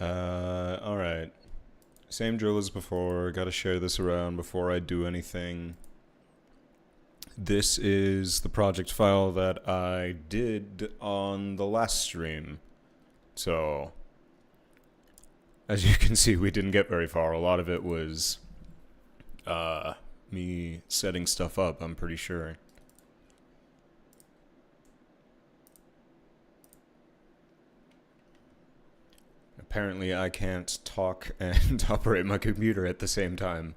Alright. Same drill as before. Gotta share this around before I do anything. This is the project file that I did on the last stream. So, as you can see, we didn't get very far. A lot of it was me setting stuff up, I'm pretty sure. Apparently I can't talk and operate my computer at the same time.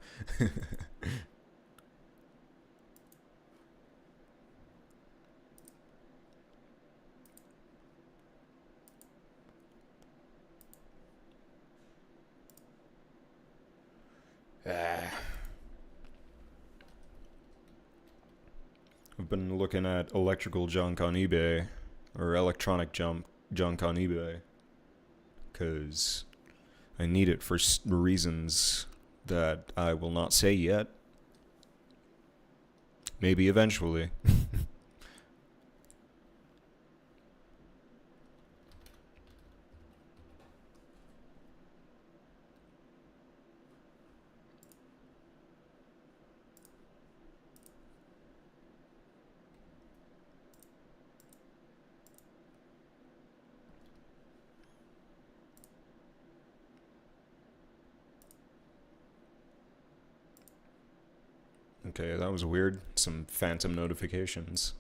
I've been looking at electrical junk on eBay, or electronic junk on eBay, because I need it for reasons that I will not say yet. Maybe eventually. Okay, that was weird. Some phantom notifications.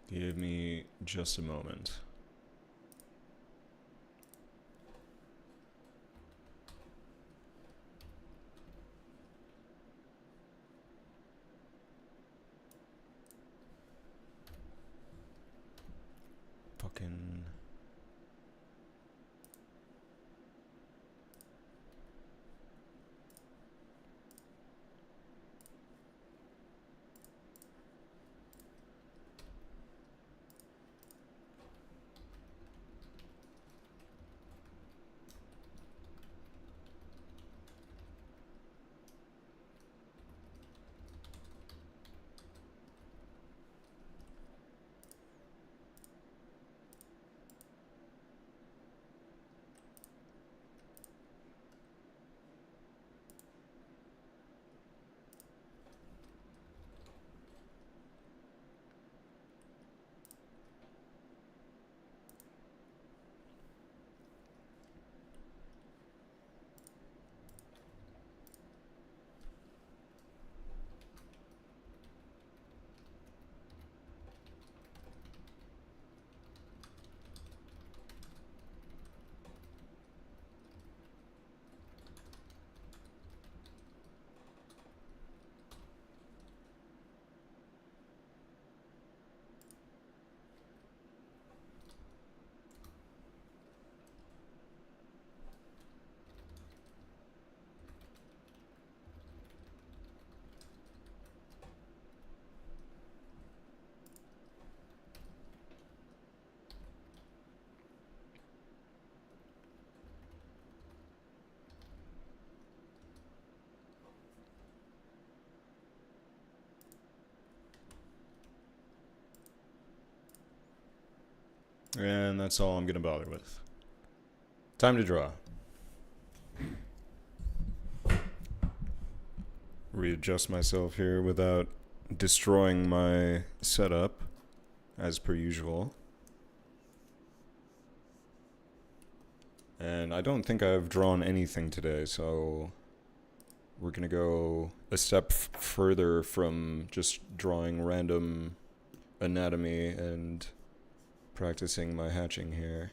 Give me just a moment. Fucking... And that's all I'm gonna bother with. Time to draw. Readjust myself here without destroying my setup, as per usual. And I don't think I've drawn anything today, so we're gonna go a step further from just drawing random anatomy and practicing my hatching here.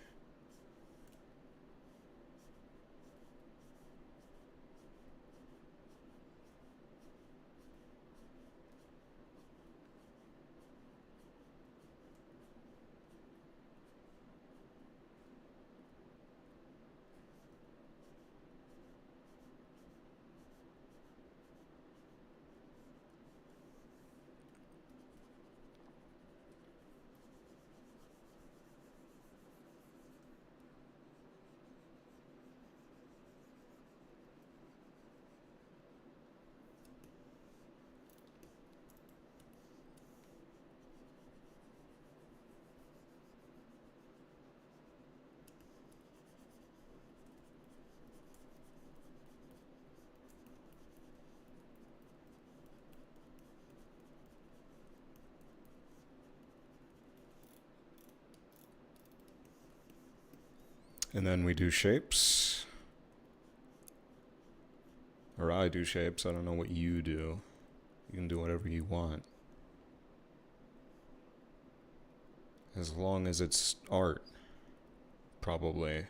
And then we do shapes. Or I do shapes. I don't know what you do. You can do whatever you want. As long as it's art. Probably.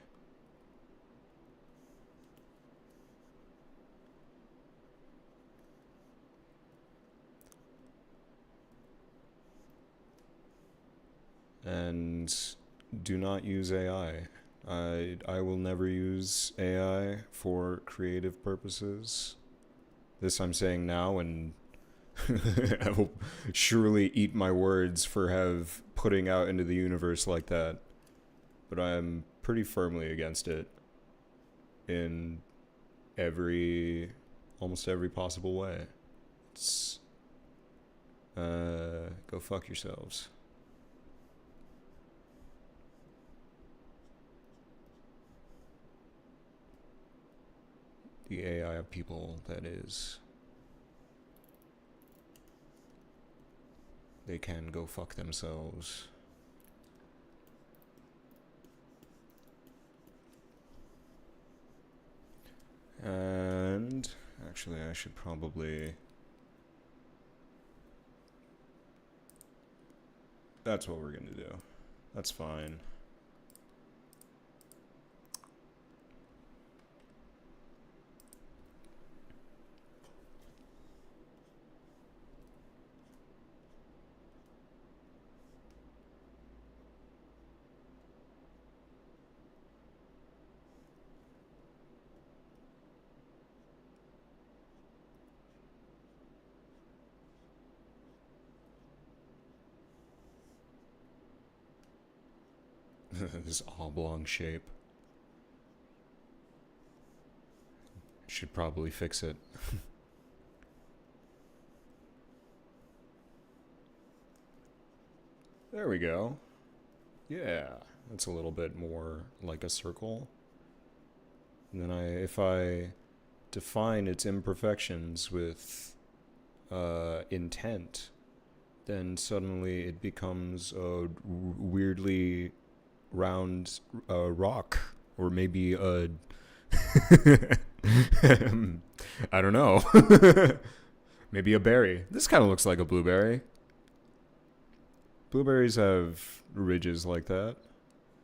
And do not use AI. I will never use AI for creative purposes. This I'm saying now, and I will surely eat my words for putting out into the universe like that. But I'm pretty firmly against it in almost every possible way. It's, go fuck yourselves. The AI people, that is. They can go fuck themselves. And actually, I should probably... That's what we're gonna do. That's fine. This oblong shape. Should probably fix it. There we go. Yeah, that's a little bit more like a circle. And then if I define its imperfections with intent, then suddenly it becomes a weirdly round rock, or maybe a I don't know. Maybe a berry. This kind of looks like a blueberry. Blueberries have ridges like that.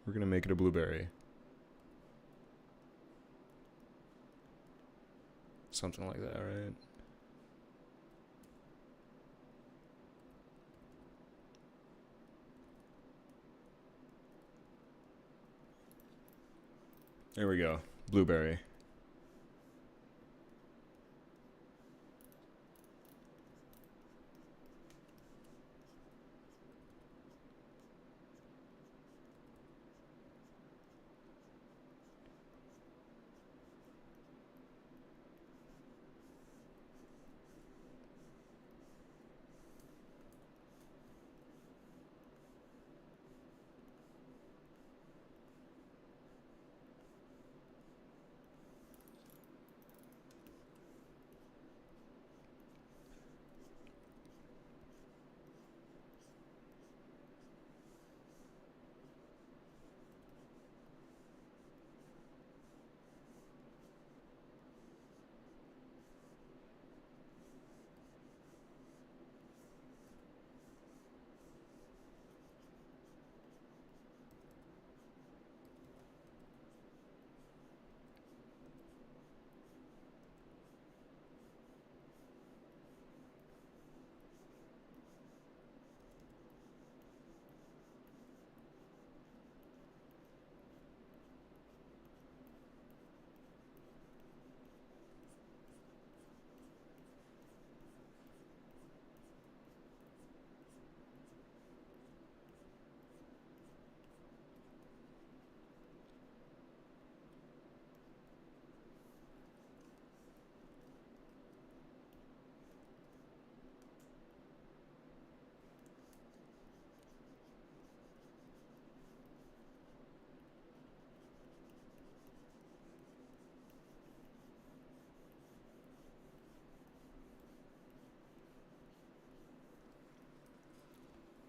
We're gonna make it a blueberry. Something like that, right? There we go. Blueberry.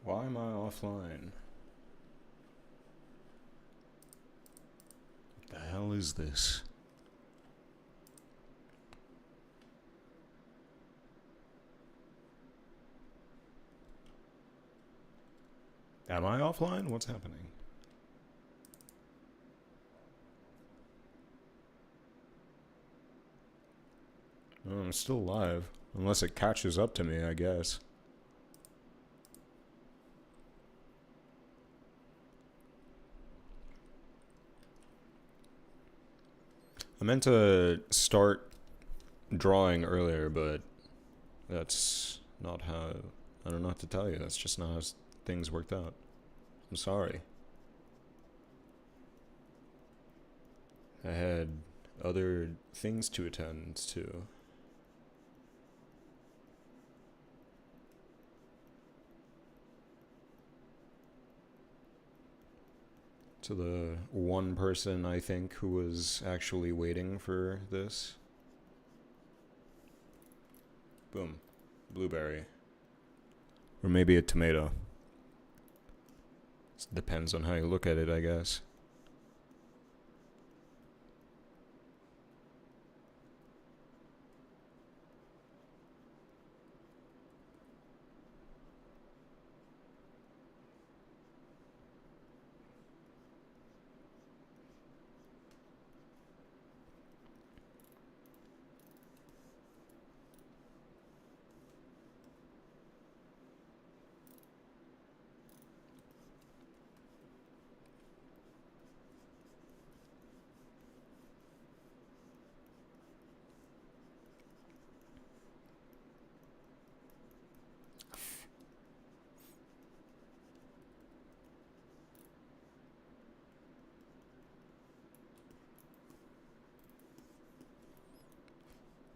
Why am I offline? hell is this? Am I offline? What's happening? Oh, I'm still live. Unless it catches up to me, I guess. I meant to start drawing earlier, but that's not how... I don't know what to tell you. That's just not how things worked out. I'm sorry. I had other things to attend to. To the one person, I think, who was actually waiting for this. Boom. Blueberry. Or maybe a tomato. It depends on how you look at it, I guess.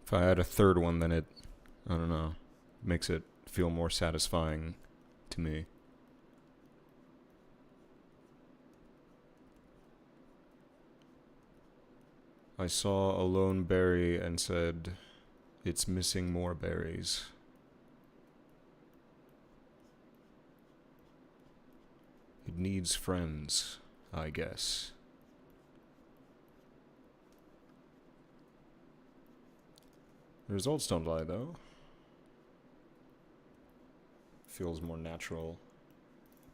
If I had a third one, then it, I don't know, makes it feel more satisfying to me. I saw a lone berry and said, it's missing more berries. It needs friends, I guess. The results don't lie, though. Feels more natural.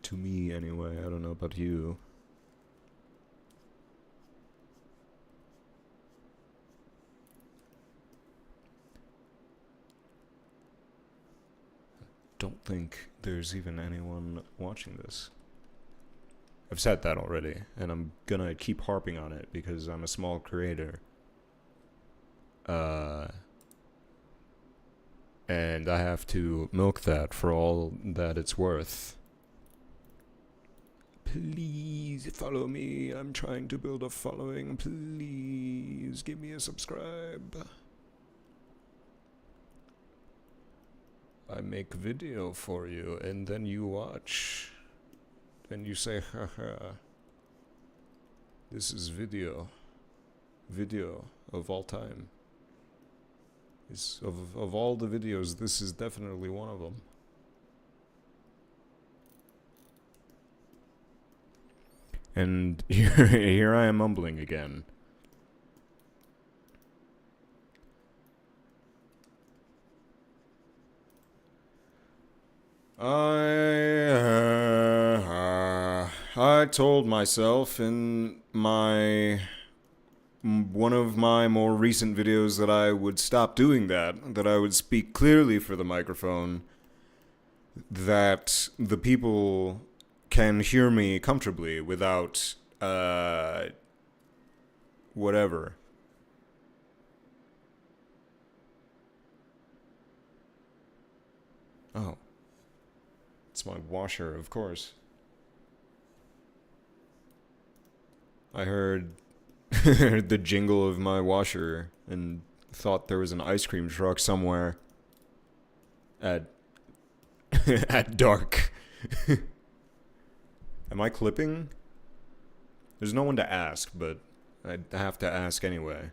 To me, anyway. I don't know about you. Don't think there's even anyone watching this. I've said that already, and I'm gonna keep harping on it because I'm a small creator. And I have to milk that for all that it's worth. Please follow me. I'm trying to build a following. Please give me a subscribe. I make video for you, and then you watch. And you say, haha. This is video. Video of all time. Of all the videos, this is definitely one of them. And here I am mumbling again. I told myself in one of my more recent videos that I would stop doing that I would speak clearly for the microphone, that the people can hear me comfortably without, whatever. Oh. It's my washer, of course. I heard the jingle of my washer and thought there was an ice cream truck somewhere at at dark. Am I clipping? There's no one to ask, but I have to ask anyway.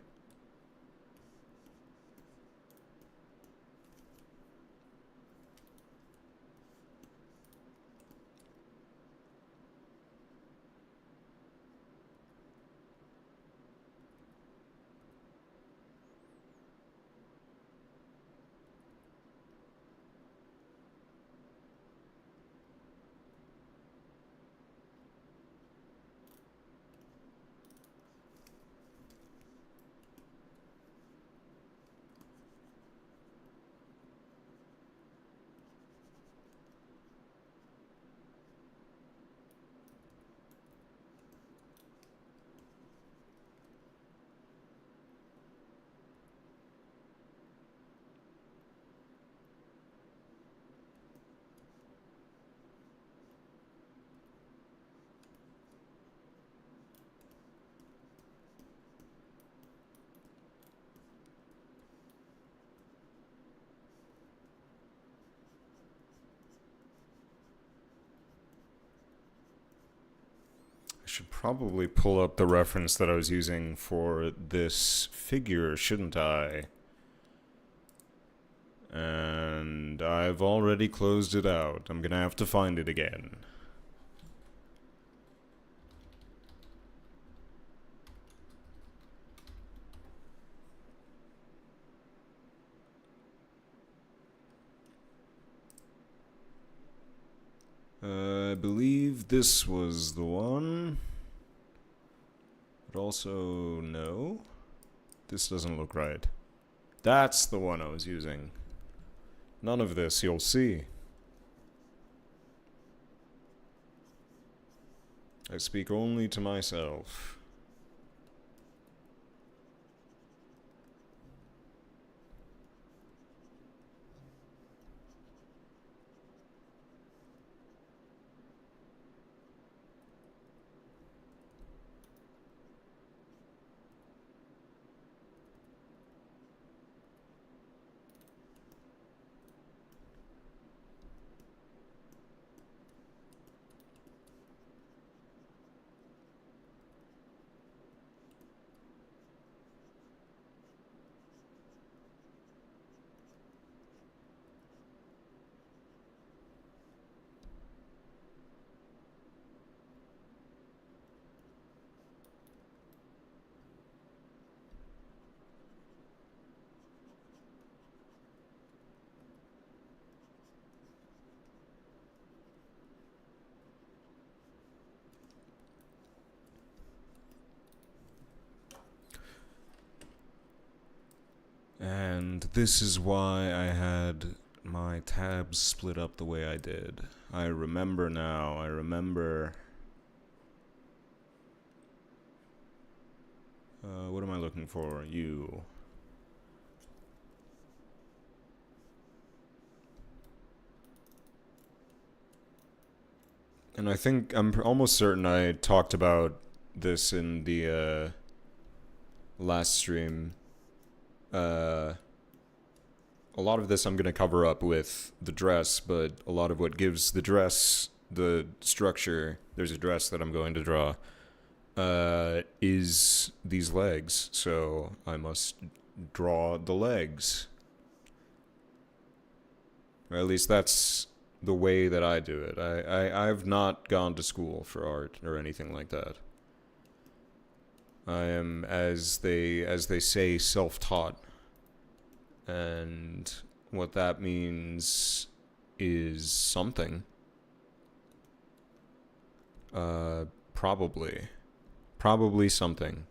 should probably pull up the reference that I was using for this figure, shouldn't I? And I've already closed it out. I'm gonna have to find it again. I believe this was the one. But also, no. This doesn't look right. That's the one I was using. None of this, you'll see. I speak only to myself. And this is why I had my tabs split up the way I did. I remember now, I remember... what am I looking for? You. And I think, I'm almost certain I talked about this in the last stream. A lot of this I'm going to cover up with the dress, but a lot of what gives the dress the structure, there's a dress that I'm going to draw, is these legs. So I must draw the legs. Or at least that's the way that I do it. I've not gone to school for art or anything like that. I am, as they say, self-taught. And what that means is something. Probably. Probably something.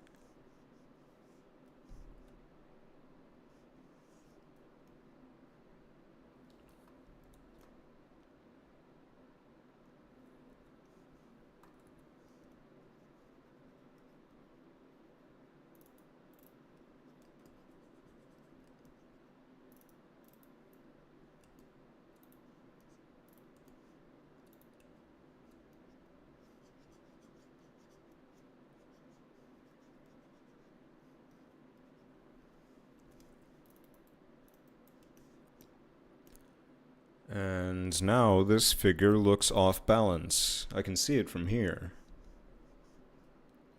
And now this figure looks off balance. I can see it from here.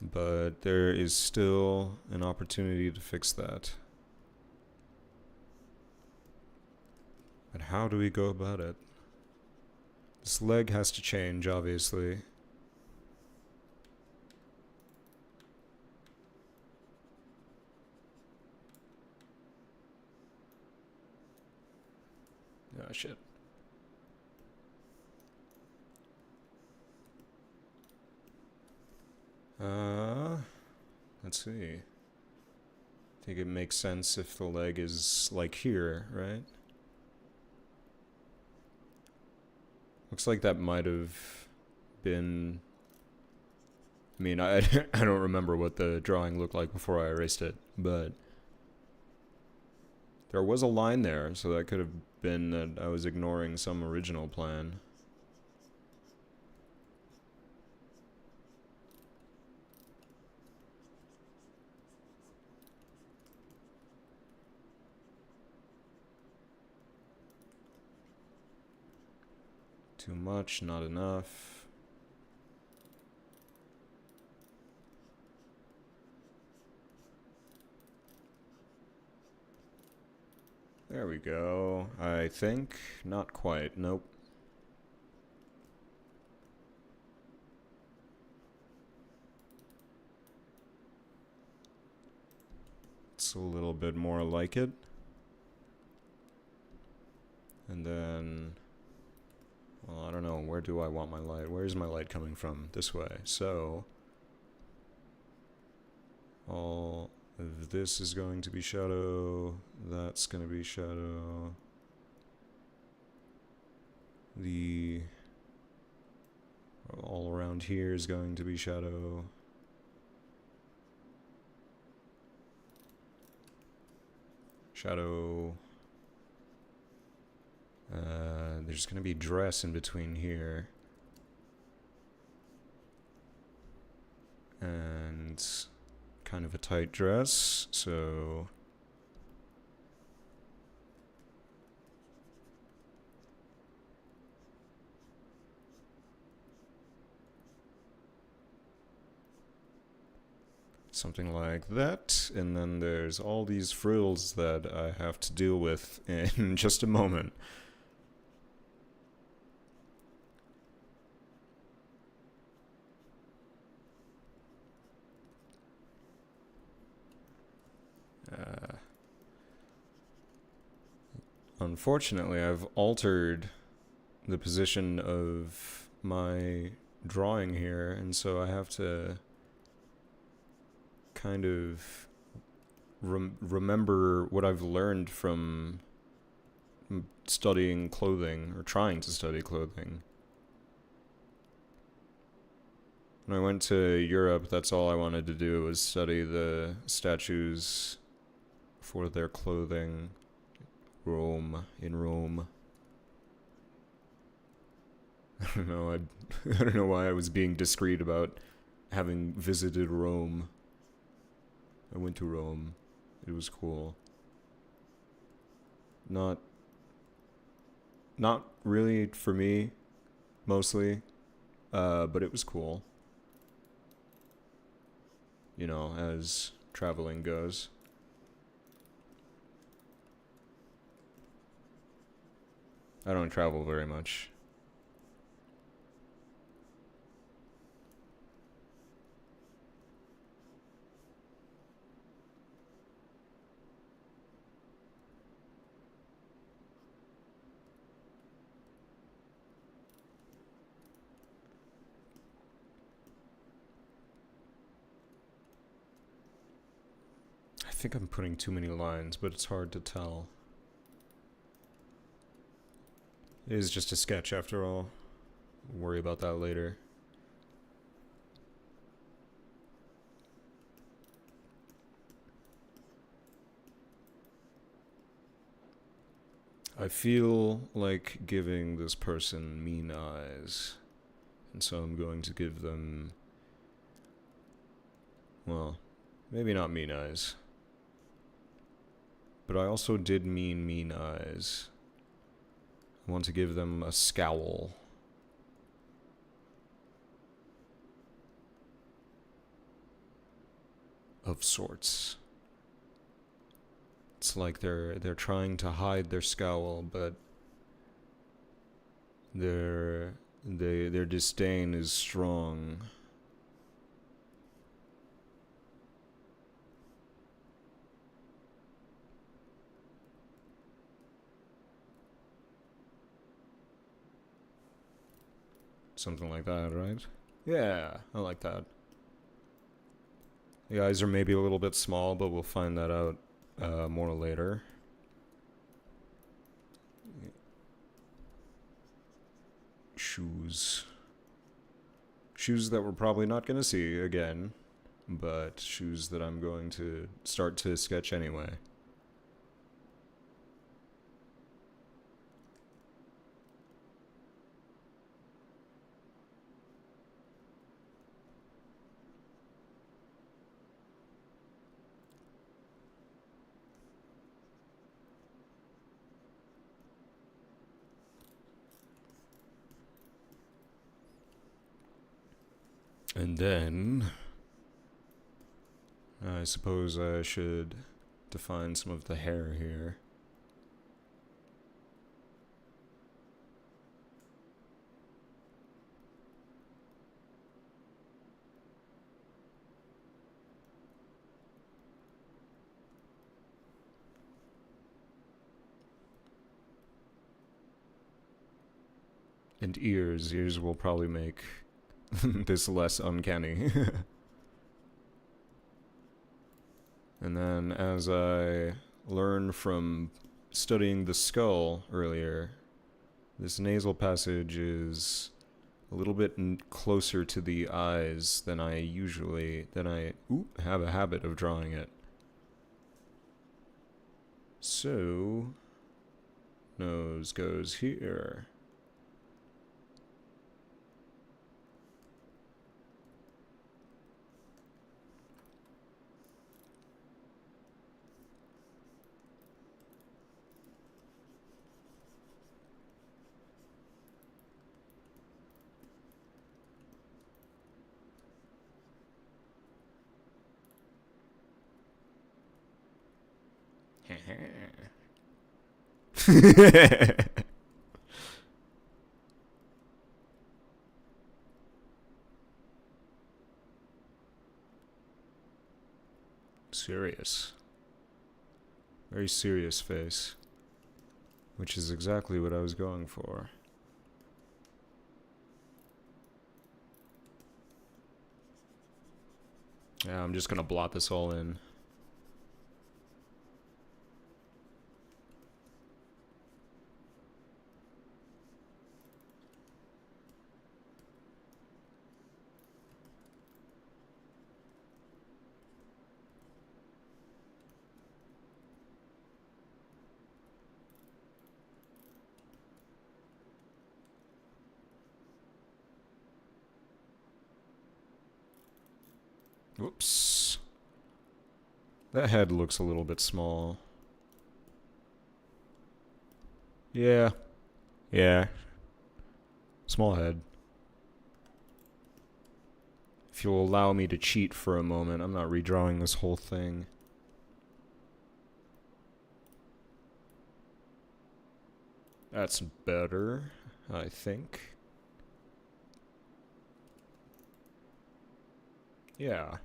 But there is still an opportunity to fix that. But how do we go about it? This leg has to change, obviously. Ah, shit. Let's see. I think it makes sense if the leg is like here, right? Looks like that might have been... I mean, I don't remember what the drawing looked like before I erased it, but... there was a line there, so that could have been that I was ignoring some original plan. Too much, not enough. There we go. I think not quite. Nope. It's a little bit more like it. And then, well, I don't know. Where do I want my light? Where is my light coming from? This way. So, all of this is going to be shadow. That's going to be shadow. The all around here is going to be shadow. Shadow. There's gonna be dress in between here. And kind of a tight dress, so something like that. And then there's all these frills that I have to deal with in just a moment. Unfortunately, I've altered the position of my drawing here, and so I have to kind of remember what I've learned from studying clothing, or trying to study clothing. When I went to Europe, that's all I wanted to do was study the statues for their clothing. In Rome. I don't know. I don't know why I was being discreet about having visited Rome. I went to Rome. It was cool. Not really for me, mostly, but it was cool. You know, as traveling goes. I don't travel very much. I think I'm putting too many lines, but it's hard to tell. It is just a sketch after all. We'll worry about that later. I feel like giving this person mean eyes, and so I'm going to give them, well, maybe not mean eyes, but I also did mean mean eyes. I want to give them a scowl. Of sorts. It's like they're trying to hide their scowl, but their disdain is strong. Something like that, right? Yeah, I like that. The eyes are maybe a little bit small, but we'll find that out more later. Shoes. Shoes that we're probably not going to see again, but shoes that I'm going to start to sketch anyway. And then, I suppose I should define some of the hair here. And ears. Ears will probably make this less uncanny. And then as I learned from studying the skull earlier, this nasal passage is a little bit closer to the eyes than I have a habit of drawing it. So, nose goes here. Serious. Very serious face. Which is exactly what I was going for. Yeah, I'm just gonna blot this all in. Whoops. That head looks a little bit small. Yeah. Yeah. Small head. If you'll allow me to cheat for a moment, I'm not redrawing this whole thing. That's better, I think. Yeah.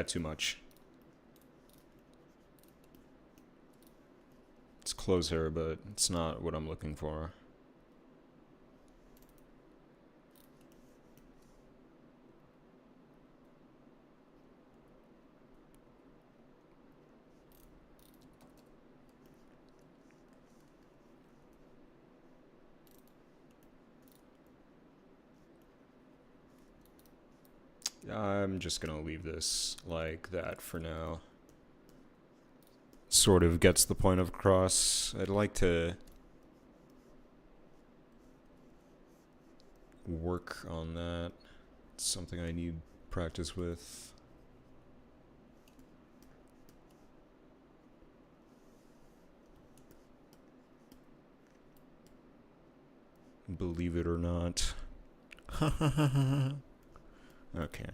Too much. It's closer, but it's not what I'm looking for. I'm just gonna leave this like that for now. Sort of gets the point across. I'd like to work on that. It's something I need practice with. Believe it or not. Okay.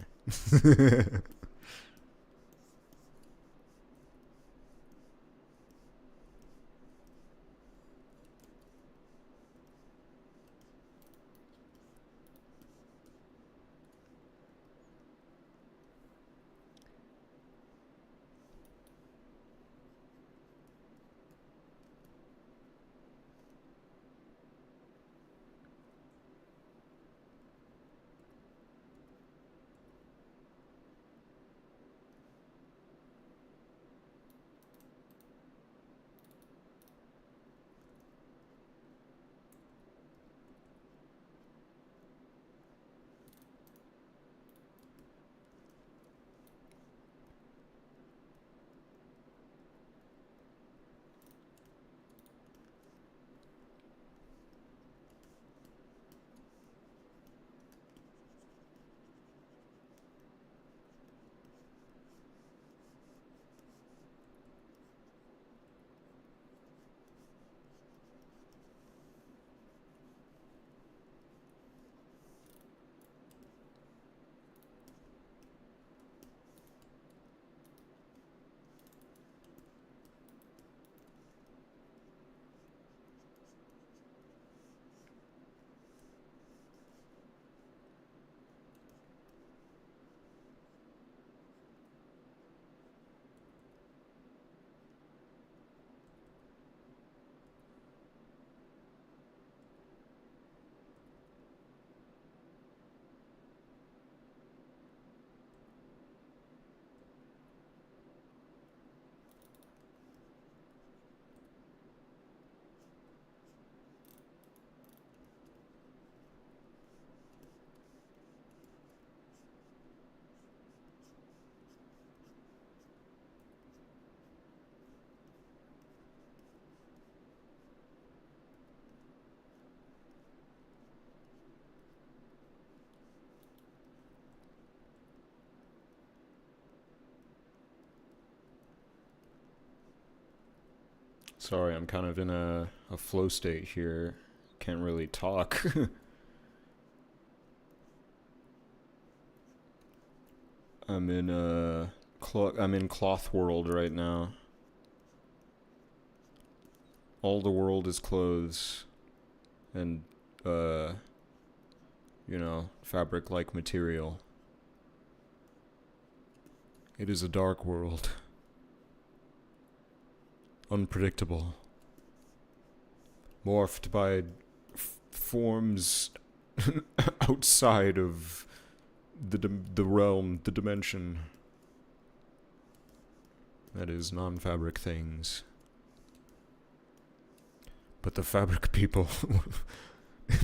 Sorry, I'm kind of in a flow state here. Can't really talk. I'm in cloth world right now. All the world is clothes and fabric-like material. It is a dark world. Unpredictable. Morphed by forms outside of the realm, the dimension. That is non-fabric things. But the fabric people...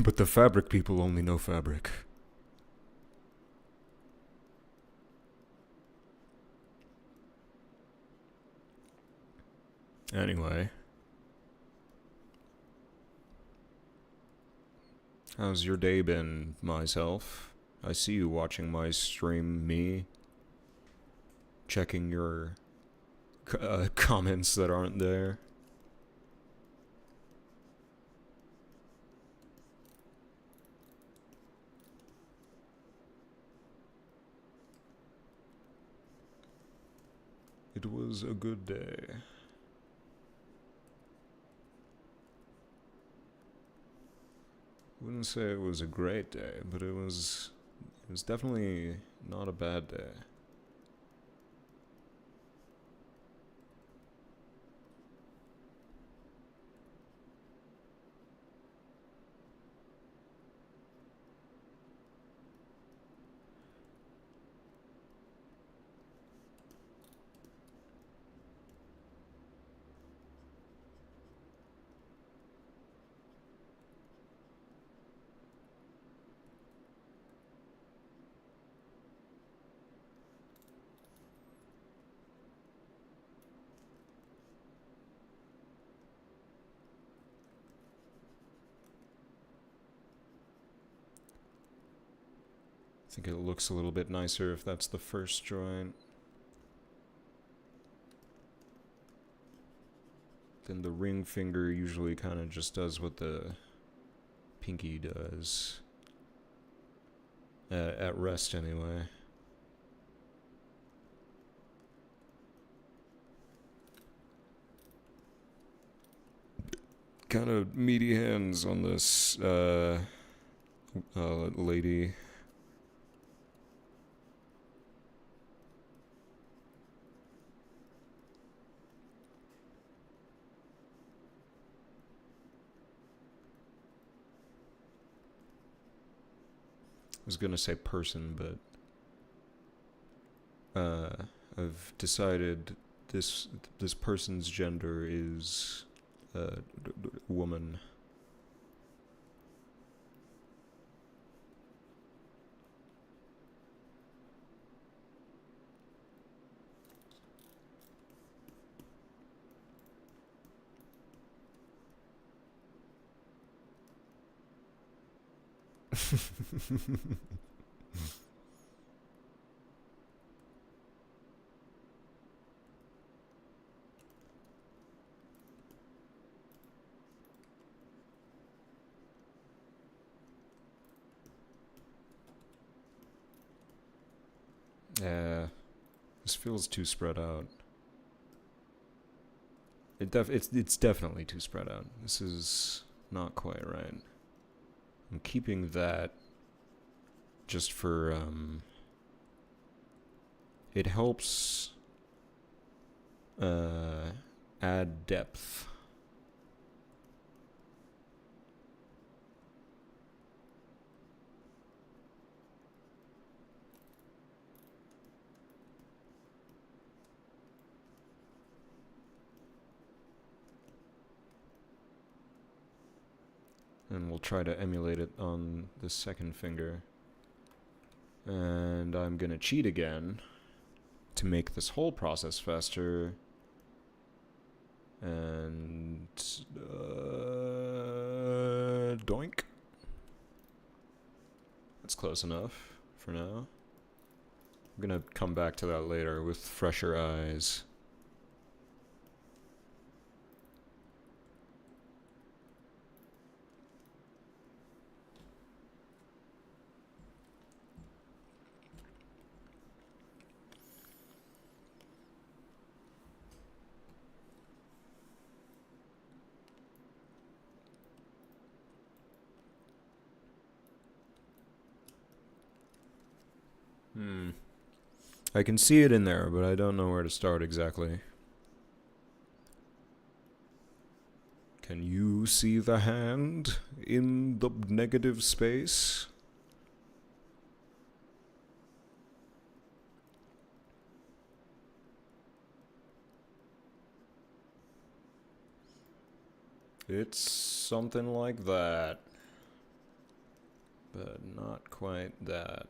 but the fabric people only know fabric. Anyway. How's your day been, myself? I see you watching my stream, me. Checking your comments that aren't there. It was a good day. Wouldn't say it was a great day, but it was definitely not a bad day. I think it looks a little bit nicer if that's the first joint. Then the ring finger usually kind of just does what the pinky does. At rest, anyway. Kind of meaty hands on this lady. I was gonna say person, but I've decided this person's gender is woman. Yeah, this feels too spread out. It's definitely too spread out. This is not quite right. I'm keeping that just for it helps add depth. And we'll try to emulate it on the second finger. And I'm gonna cheat again to make this whole process faster. And doink. That's close enough for now. I'm gonna come back to that later with fresher eyes. I can see it in there, but I don't know where to start exactly. Can you see the hand in the negative space? It's something like that. But not quite that.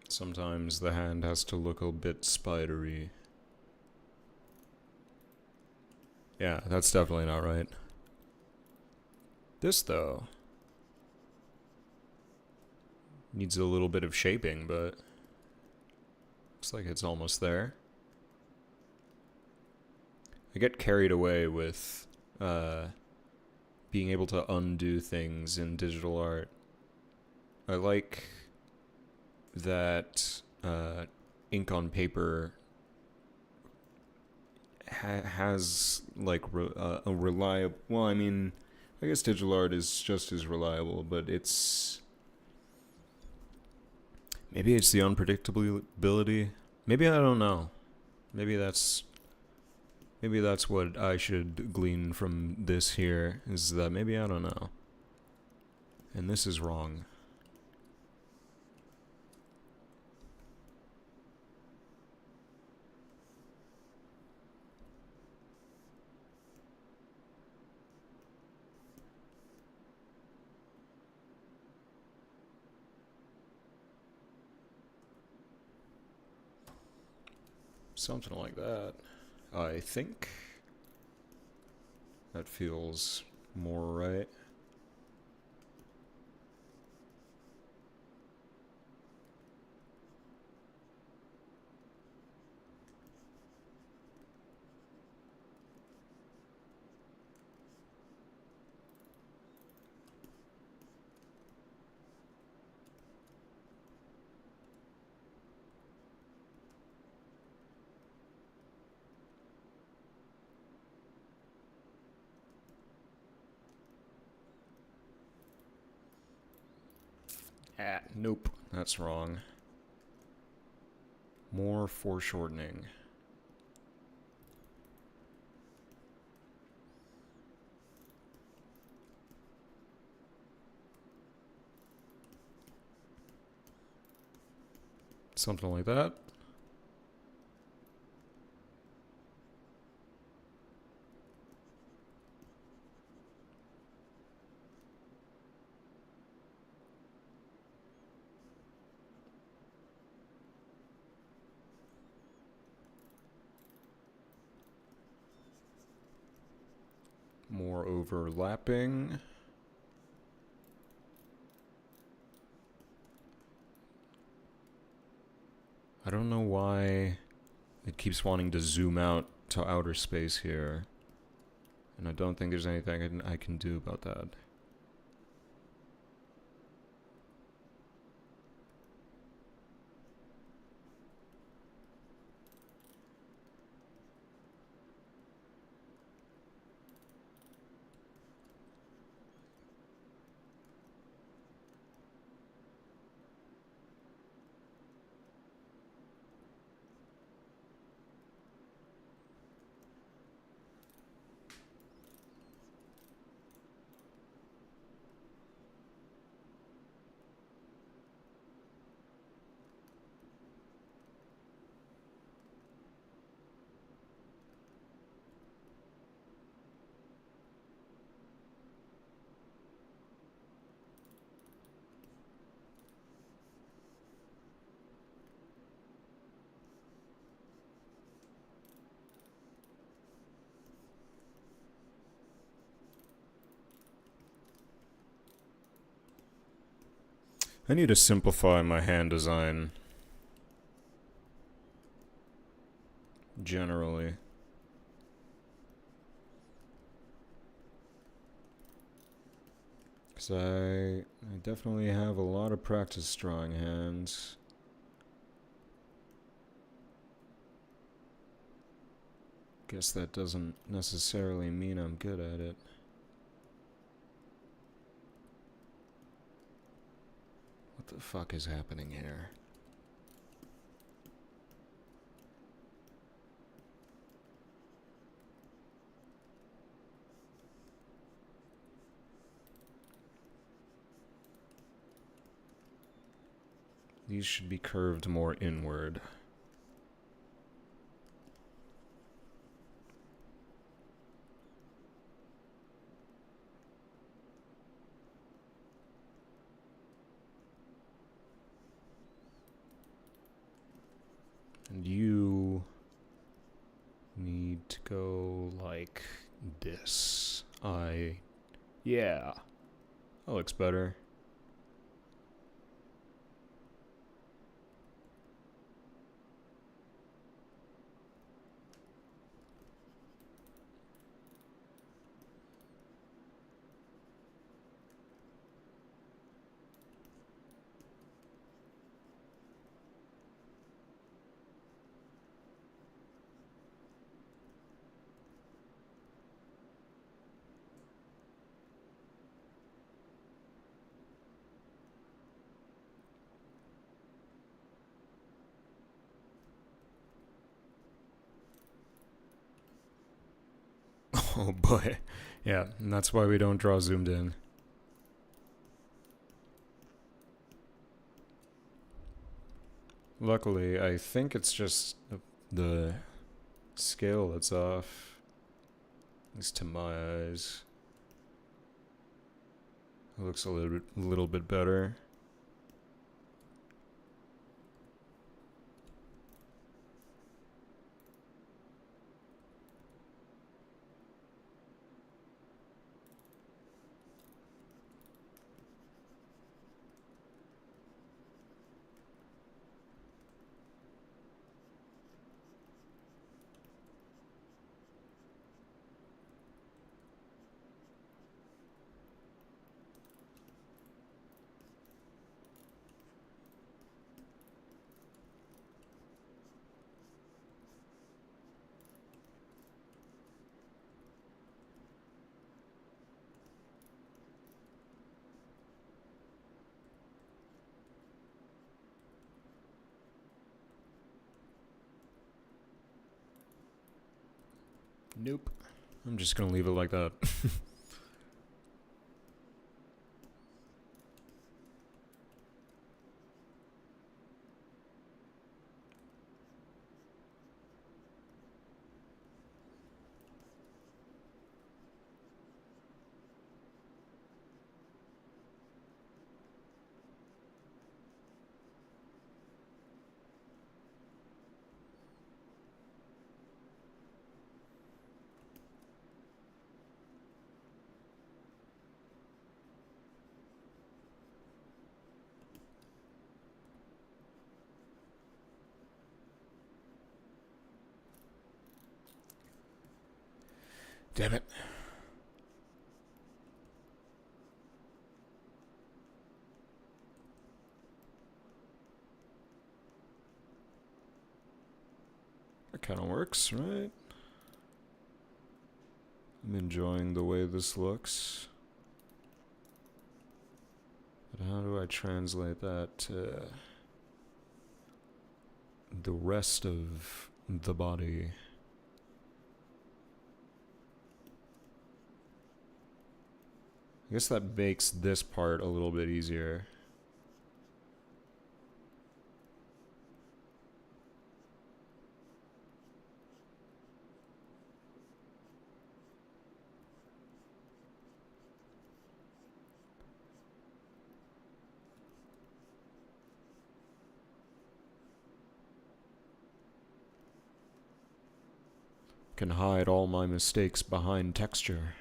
Sometimes the hand has to look a bit spidery. Yeah, that's definitely not right. This, though, needs a little bit of shaping, but looks like it's almost there. I get carried away with being able to undo things in digital art. I like that ink on paper has like a reliable. Well, I mean, I guess digital art is just as reliable, but maybe it's the unpredictability. Maybe I don't know. Maybe that's what I should glean from this here, is that maybe I don't know. And this is wrong. Something like that. I think that feels more right. Nope, that's wrong. More foreshortening. Something like that. More overlapping. I don't know why it keeps wanting to zoom out to outer space here. And I don't think there's anything I can do about that. I need to simplify my hand design. Generally. Because I definitely have a lot of practice drawing hands. Guess that doesn't necessarily mean I'm good at it. What the fuck is happening here? These should be curved more inward. And you need to go like this. Yeah. That looks better. Oh boy. Yeah, and that's why we don't draw zoomed in. Luckily, I think it's just the scale that's off. At least to my eyes. It looks a little bit better. Nope. I'm just gonna leave it like that. Damn it. That kind of works, right? I'm enjoying the way this looks. But how do I translate that to the rest of the body? I guess that makes this part a little bit easier. Can hide all my mistakes behind texture.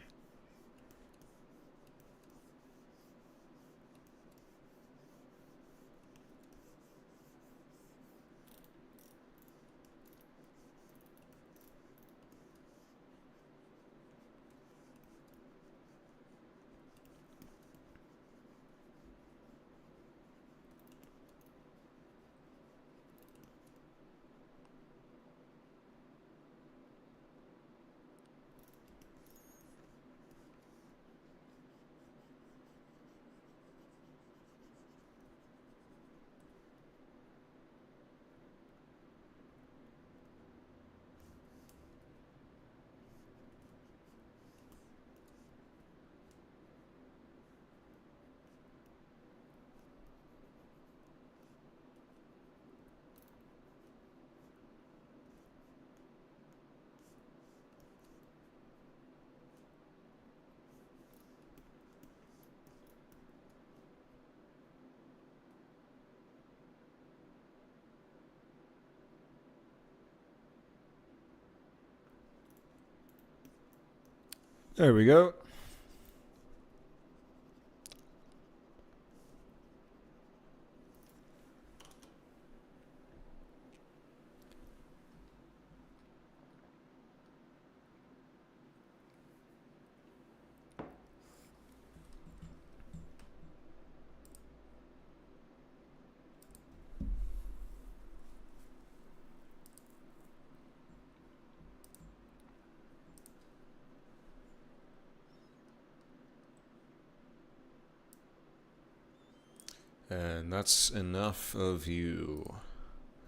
There we go. And that's enough of you.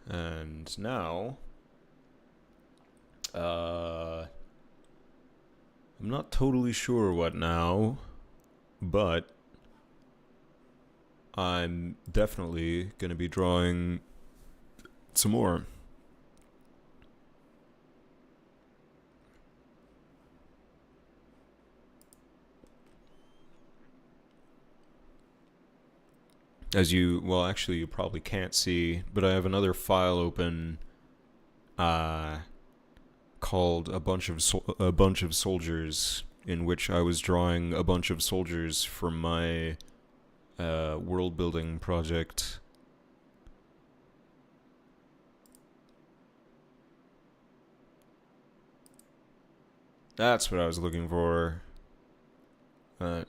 And now, I'm not totally sure what now, but I'm definitely going to be drawing some more. As you, well, actually, you probably can't see, but I have another file open uh, called a bunch of soldiers, in which I was drawing a bunch of soldiers from my world building project. That's what I was looking for. Uh,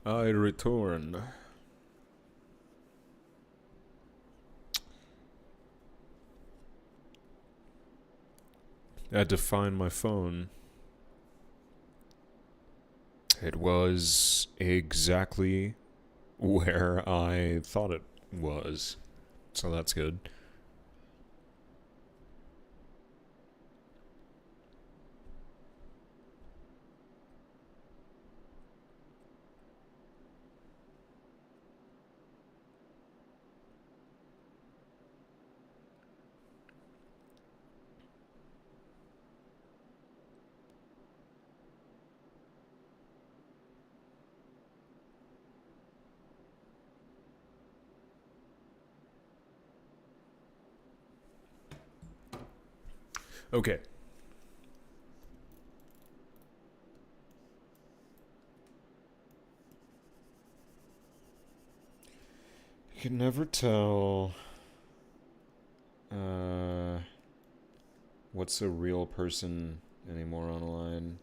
I returned. I had to find my phone. It was exactly where I thought it was. So that's good. Okay. You can never tell uh, what's a real person anymore online.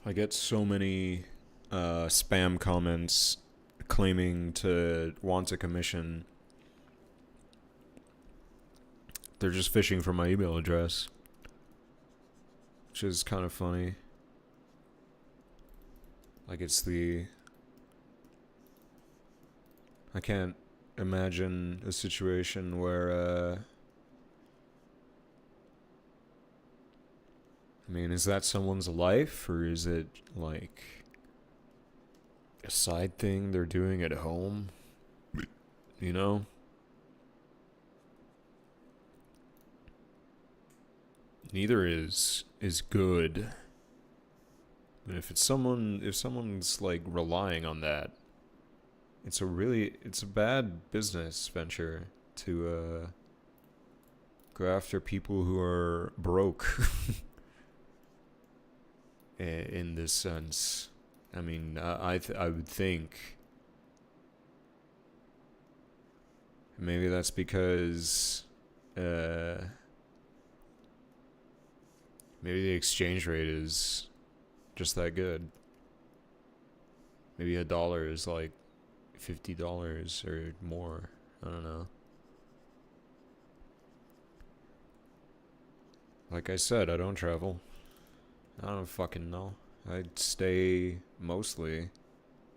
I get so many spam comments claiming to want a commission. They're just fishing for my email address, which is kind of funny. Like it's the... I can't imagine a situation where, I mean, is that someone's life, or is it, like, a side thing they're doing at home? You know? Neither is good. And if someone's, like, relying on that, it's a bad business venture to, go after people who are broke. In this sense. I mean, I would think maybe that's because maybe the exchange rate is just that good. Maybe $1 is like $50 or more. I don't know. Like I said, I don't travel. I don't fucking know. I'd stay mostly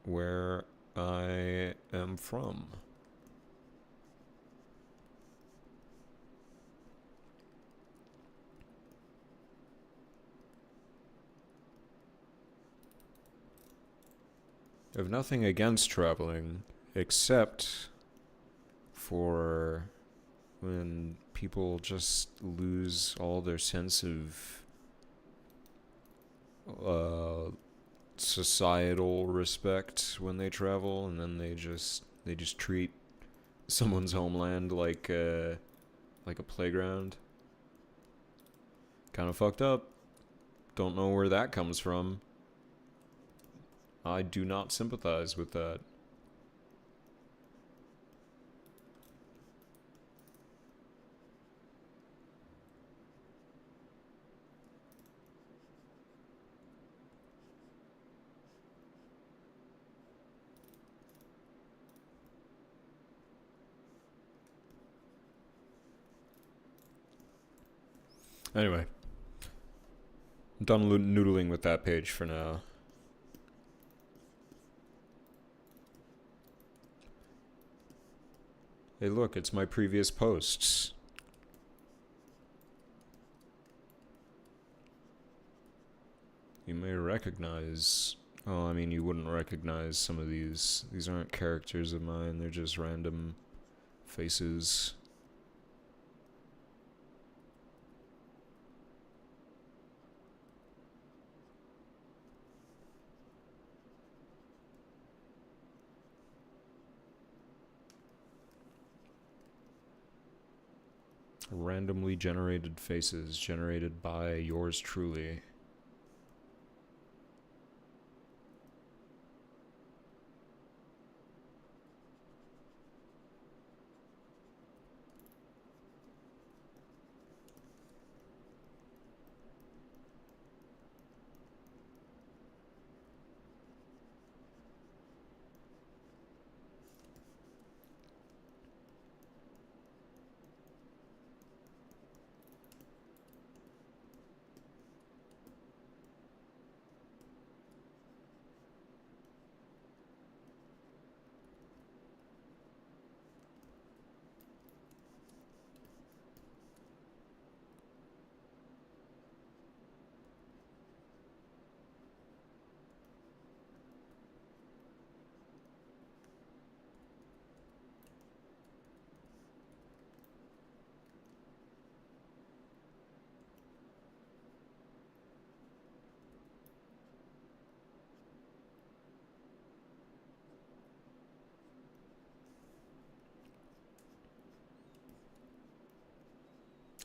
where I am from. I have nothing against traveling, except for when people just lose all their sense of societal respect when they travel, and then they just treat someone's homeland like a playground. Kind of fucked up. Don't know where that comes from. I do not sympathize with that. Anyway, I'm done noodling with that page for now. Hey, look, it's my previous posts. You may recognize... Oh, I mean, you wouldn't recognize some of these. These aren't characters of mine, they're just random faces. Randomly generated faces generated by yours truly.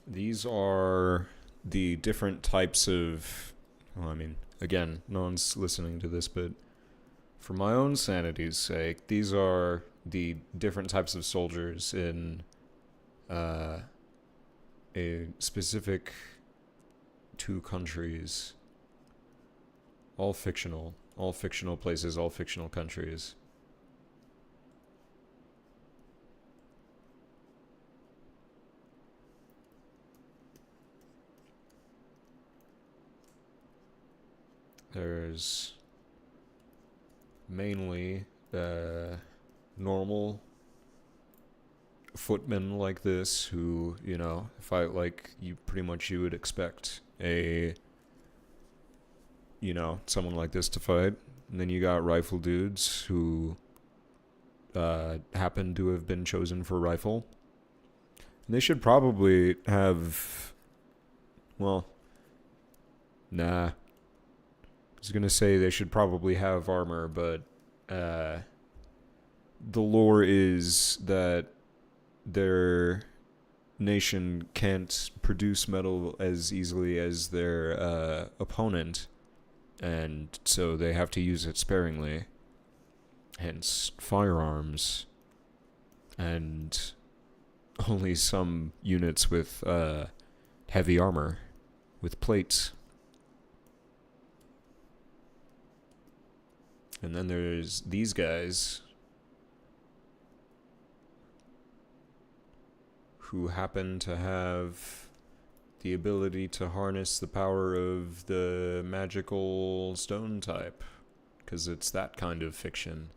These are the different types of. Well, I mean, again, no one's listening to this, but for my own sanity's sake, these are the different types of soldiers in uh, a specific two countries, all fictional places, all fictional countries. There's mainly normal footmen like this who, fight like you would expect someone like this to fight. And then you got rifle dudes who happen to have been chosen for rifle. And they should probably have, well, nah. I was gonna say they should probably have armor, but the lore is that their nation can't produce metal as easily as their opponent, and so they have to use it sparingly. Hence, firearms, and only some units with heavy armor, with plates. And then there's these guys who happen to have the ability to harness the power of the magical stone type, because it's that kind of fiction.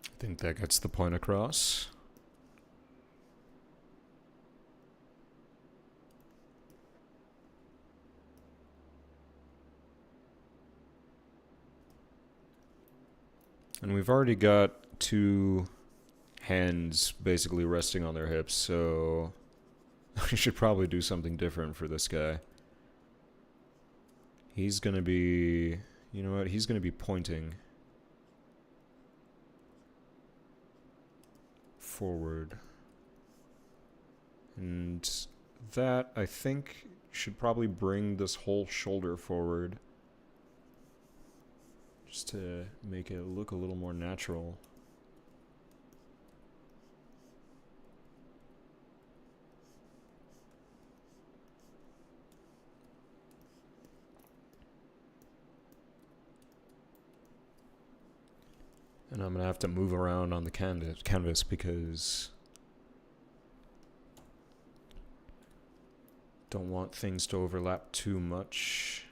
I think that gets the point across. And we've already got two hands basically resting on their hips, so we should probably do something different for this guy. He's gonna be... You know what? He's gonna be pointing forward. And that, I think, should probably bring this whole shoulder forward, just to make it look a little more natural. And I'm gonna have to move around on the canvas because don't want things to overlap too much.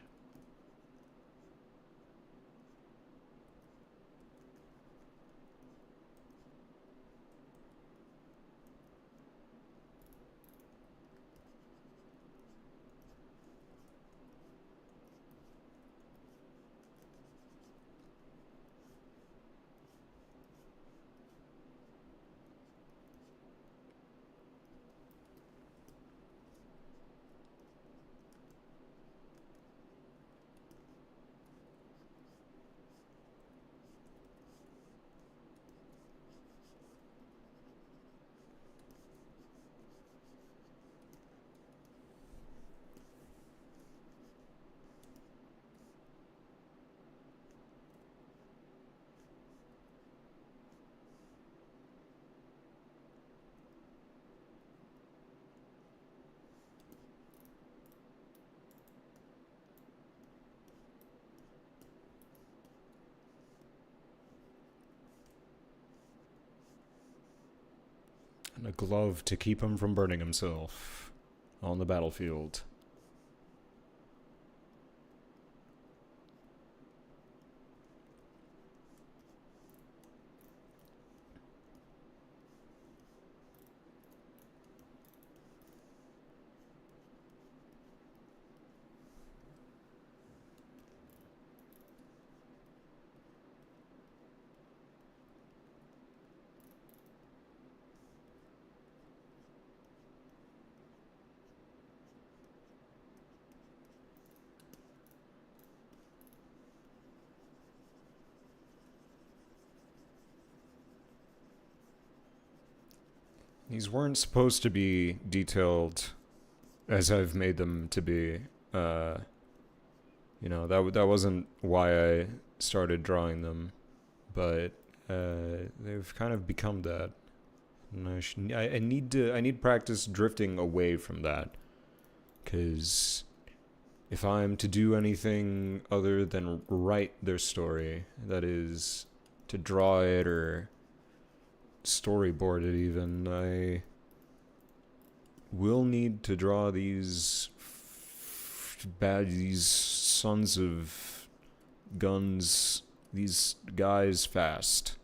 And a glove to keep him from burning himself on the battlefield. These weren't supposed to be detailed as I've made them to be. That wasn't why I started drawing them, but they've kind of become that. And I need practice drifting away from that, because if I'm to do anything other than write their story, that is, to draw it or storyboard it even, I will need to draw these sons of guns, these guys fast.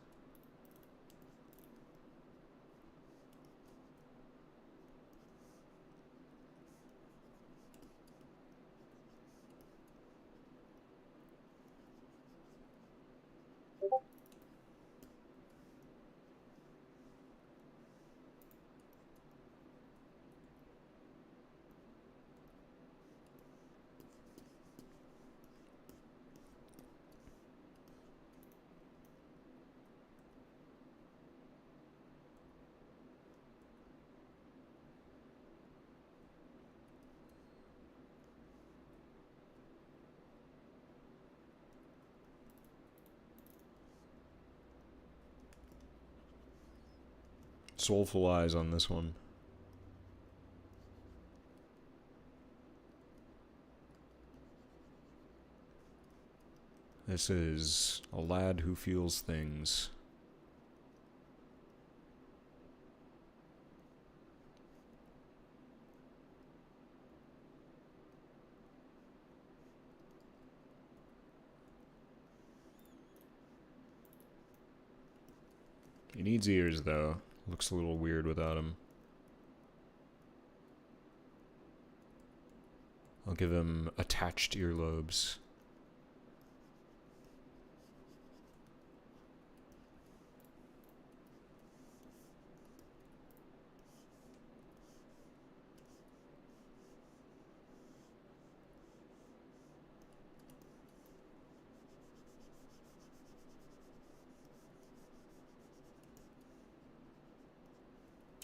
Soulful eyes on this one. This is a lad who feels things. He needs ears, though. Looks a little weird without him. I'll give him attached earlobes.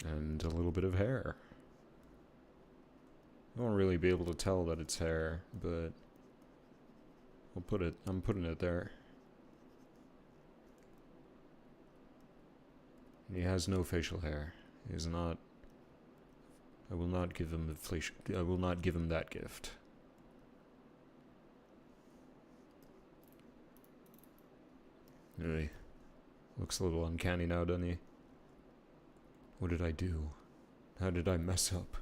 And a little bit of hair. I won't really be able to tell that it's hair, but I'm putting it there. He has no facial hair. He is not. I will not give him that gift. Really, looks a little uncanny now, doesn't he? What did I do? How did I mess up?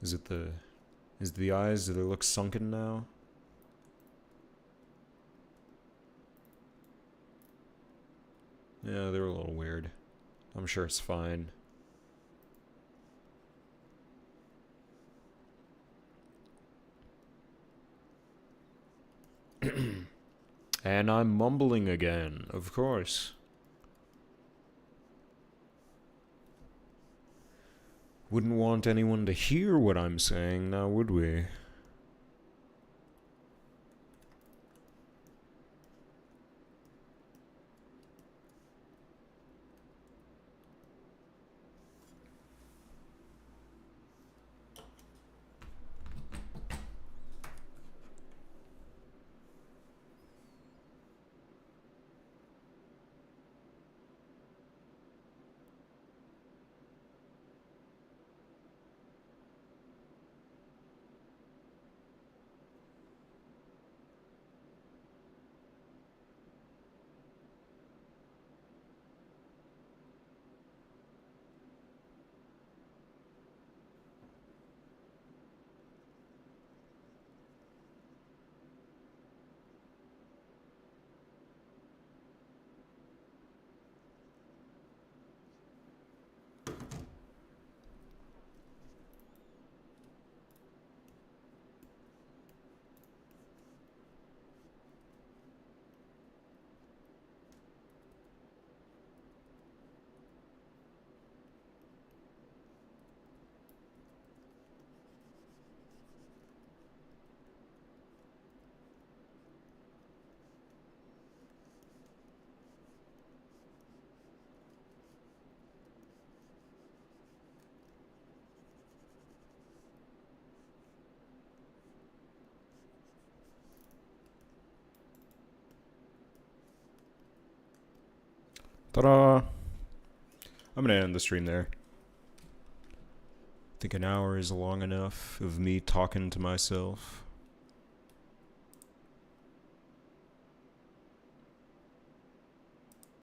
Is the eyes, do they look sunken now? Yeah, they're a little weird. I'm sure it's fine. And I'm mumbling again, of course. Wouldn't want anyone to hear what I'm saying, now would we? Ta-da! I'm gonna end the stream there. I think an hour is long enough of me talking to myself.